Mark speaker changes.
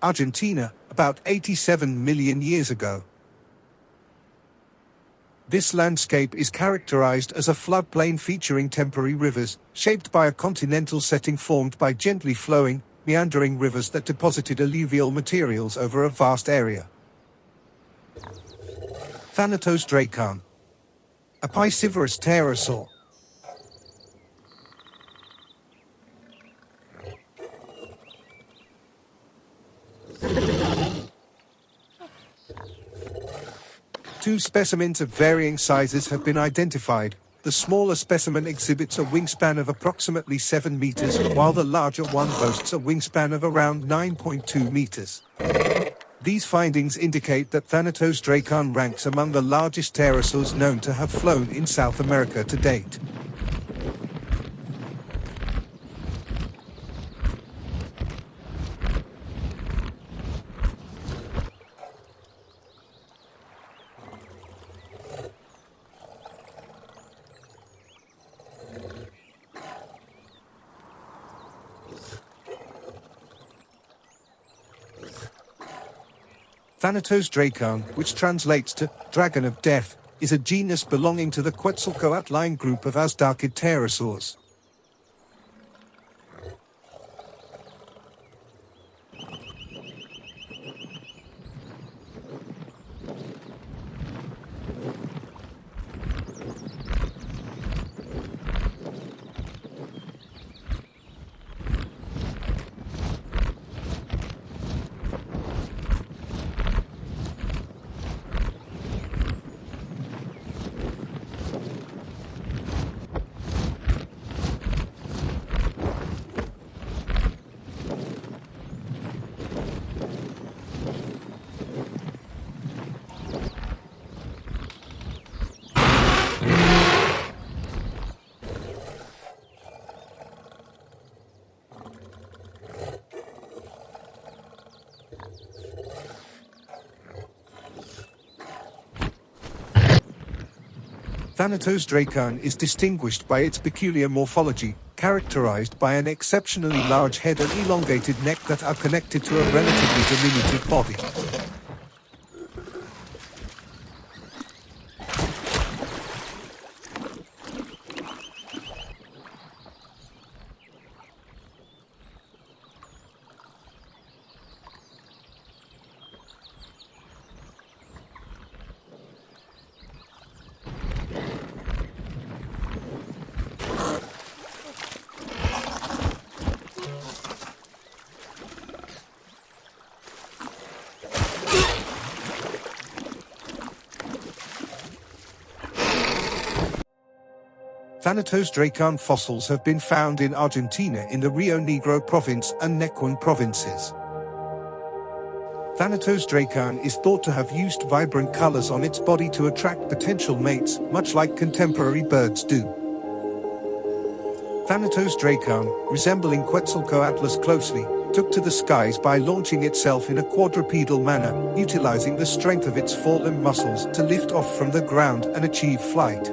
Speaker 1: Argentina, about 87 million years ago. This landscape is characterized as a floodplain featuring temporary rivers, shaped by a continental setting formed by gently flowing, meandering rivers that deposited alluvial materials over a vast area. Thanatosdrakon, a piscivorous pterosaur. Two specimens of varying sizes have been identified. The smaller specimen exhibits a wingspan of approximately 7 meters, while the larger one boasts a wingspan of around 9.2 meters. These findings indicate that Thanatosdrakon ranks among the largest pterosaurs known to have flown in South America to date. Thanatosdrakon, which translates to dragon of death, is a genus belonging to the Quetzalcoatline group of Azhdarchid pterosaurs. Thanatosdrakon is distinguished by its peculiar morphology, characterized by an exceptionally large head and elongated neck that are connected to a relatively diminutive body. Thanatosdrakon fossils have been found in Argentina in the Rio Negro province and Neuquén provinces. Thanatosdrakon is thought to have used vibrant colors on its body to attract potential mates, much like contemporary birds do. Thanatosdrakon, resembling Quetzalcoatlus closely, took to the skies by launching itself in a quadrupedal manner, utilizing the strength of its forelimb muscles to lift off from the ground and achieve flight.